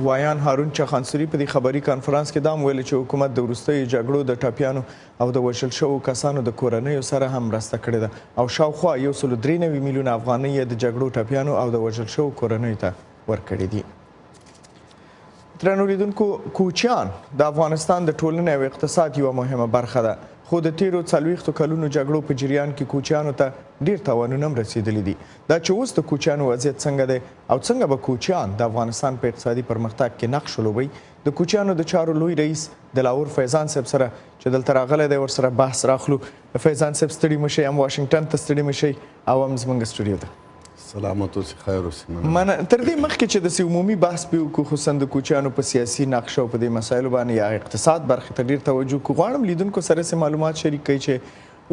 وایان هارون چخانسوري په دې خبري کانفرنس کې دا هم ویلي چې حکومت د وروستیو جګړو د ټپیانو او د وژل شوو کسانو د کورنیو سره هم مرسته کړې ده او شاوخوا 193 میلیونه افغانۍ د جګړو ټپیانو او د وژل شوو کورنیو ته ورکړي دي. درنو لیدونکو، کوچیان د افغانستان د ټولنې او اقتصاد یوه مهمه برخه ده، خو د تیرو 40 کلونو جګړو په جریان کې کوچیانو ته ډیر تاوانونه هم رسیدلی دي. دا چې اوس د کوچیانو وضعیت څنګه دی او څنګه به کوچیان د افغانستان په اقتصادي پرمختګ کې نقش ولوبوي، د کوچیانو د چارو لوی رئیس دلاور فیضان صاحب سره چې دلته راغلی دی ورسره بحث راخلو. فیضان صاحب ستړي مه شئ، هم واشنګټن ته ستړي مه شئ او هم زموږ سټوډیو ته. سلامت اوسئ، خیر اوسئ. تر دې مخکې چې داسې عمومي بحث پې وکړو، خصوصا د کوچیانو په سیاسي نقش او په دې مسایلو باندې یا اقتصاد برخې ته ډېر توجه کړو، غواړم لیدونکو سره څه معلومات شریک کړئ چې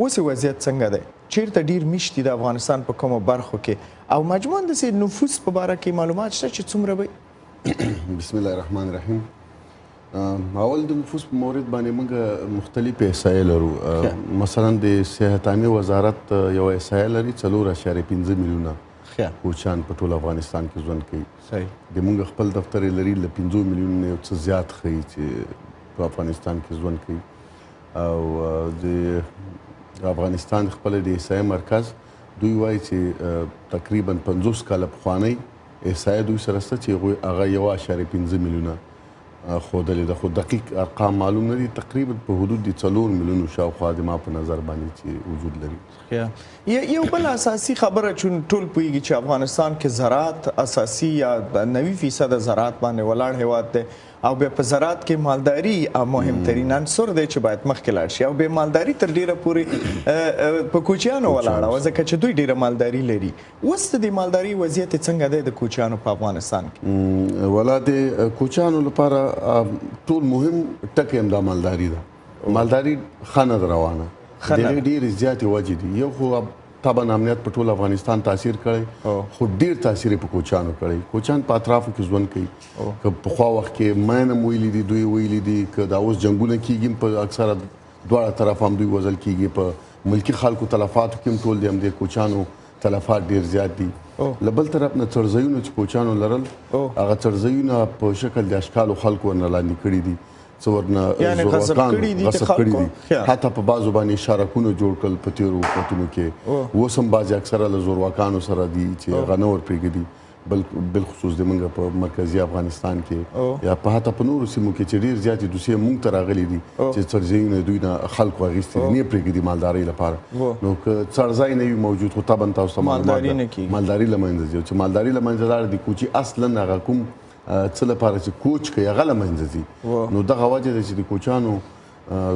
اوس وضعیت څنګه دی، چیرته ډېر میشت دي د افغانستان په کومو برخو کې، او مجموعاً داسې نفوس په باره کې معلومات شته چې څومره به. بسم الله الرحمن الرحیم. اول د نفوس په مورد باندې موږ مختلف احصایې لرو. مثلا د صحت عامې وزارت یو احصایه لري 4.5 میلیونه کوچیان په ټول افغانستان کې ژوند کوي. د موږ خپل دفتر لري له 5 میلیونو یو څه زیات ښیي چې په افغانستان کې ژوند کوي. او د افغانستان خپل د احصایې مرکز دوی وایي چې تقریبا 50 کاله پخوانۍ احصایه دوی سره شته چې هغه 1.5 میلیونه ښودلې ده، خو دقیق ارقام معلوم نه دي. تقریبا په حدود د 4 میلیونو شاوخوا د ما په نظر باندې چې وجود لري. یو بل اساسي خبره چې ټول پوهیږي چې افغانستان کې زراعت اساسي یا 90% زراعت باندې ولاړ هیواد دی، او بیا په زراعت کې مالداري مهمترین عنصر دی چې باید مخکې لاړ شي، او بیا مالداري تر ډیره پورې په کوچیانو ولاړه وه ځکه چې دوی ډیره مالداري لري. اوس د دې مالداري وضعیت څنګه دی د کوچیانو په افغانستان کې؟ ولا د کوچیانو لپاره ټول مهم ټکی هم دا مالداري ده. مالداري ښه نه ده روانه، ډېرې زیاتې وجې دي. یو خو طبعا امنیت په ټول افغانستان تاثیر کړی، خو ډیر تاثیر په کوچیانو کړی. کوچیان په اطرافو کې ژوند کوي، که پخوا وخت کې ماین هم ویلي دي، دوی ویلي دي که دا اوس جنګونه کېږي په اکثره دواړه طرف هم دوی وژل کېږي. په ملکي خلکو تلفاتو کې هم ټول د همدې کوچیانو تلفات ډیر زیات دي. له بل طرف نه څړځایونه چې کوچیانو لرل، هغه څړځایونه په شکل د اشکالو خلکو ورنه لاندې کړي دي، څه ورنه زورواکان غصب کړي دي، حتی په بعضو باندې شارکونه جوړ کړل په تېرو وختونو کې. اوس هم بعضې اکثره له زورواکانو سره دي چې هغه نه ورپرېږدي، بالخصوص زموږ په مرکزي افغانستان کې یا په حتی په نورو سیمو کې چې ډېر زیاتې دوسیې موږ ته راغلي دي چې څړځایونه دوی نه خلکو اخیستي دي، نه یې پرېږدي مالدارۍ لپاره. نو که څړځای نه وي موجود، خو طبعا تاسو ته معلومات ده مالداري له منځه ځي. چې مالداري له منځه لاړه د کوچي اصلا هغه کوم څه لپاره چې کوچ کوي هغه له منځه ځي. نو دغه وجه ده چې د کوچیانو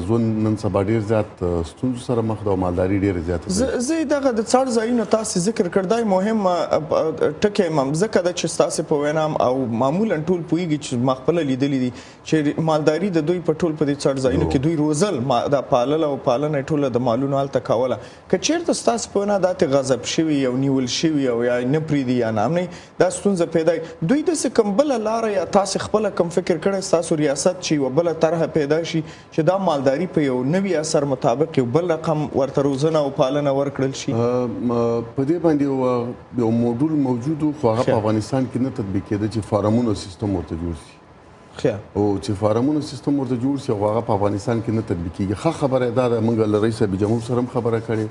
ژوند نن سبا ډېر زیات ستونزو سره مخ ده او مالداري ډېره زیاته ده. زه دغه د څړځایونو تاسې ذکر کړ، دا مهم ټکی هم ځکه ده چې ستاسې په وینا او معمولا ټول پوهېږي چې ما خپله لیدلي دي چې مالداري د دوی په ټول په دې څړځایونو کې دوی روزل، دا پالله او پالنه یې ټوله د مالونو هلته کوله. که چېرته ستاسې په وینا داسې غضب شوي او نیول شوي او یا نه پرېږدي یا نامنۍ دا ستونزه پیدا وي، دوی داسې کوم بله لاره یا تاسې خپله کوم فکر کړی ستاسو ریاست چې یوه بله طرحه پیدا شي چې دا مالداري په یو نوي اثر مطابق یو بل رقم ورته روزنه او پالنه ورکړل شي؟ په دې باندې یو موډول موجود و، خو هغه په افغانستان کې نه تطبیق کېده چې فارمونو سیستم ورته جوړ شي. او چې فارمونو سیستم ورته جوړ شي، هغه په افغانستان کې نه تطبیق کېږي. ښه خبره یې دا ده، موږ له رئیس صاحب جمهور سره هم خبره کړې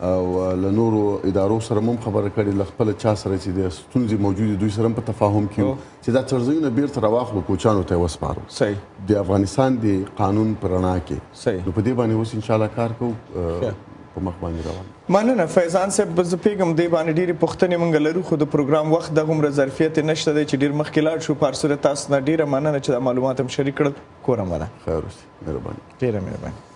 او له نورو ادارو سره هم خبره کړې، له خپله چا سره چې د ستونزې موجودې دوی سره هم په تفاهم کې وو چې دا څړځایونه بیرته راواخلو، کوچیانو ته یې وسپارو د افغانستان د قانون په رڼا کې. نو په دې باندې اوس انشاءالله کار کوو، په مخ باندې روان. مننه فیضان صاحب، زه پوهېږم دې باندې ډېرې پوښتنې موږ لرو، خو د پروګرام وخت دغومره ظرفیت یې نشته دی چې ډېر مخکې لاړ شو. په هر صورت تاسو نه ډېره مننه چې دا معلومات هم شریک کړل. کور هم ده. خیر اوسئ، مهرباني. ډېره مهرباني.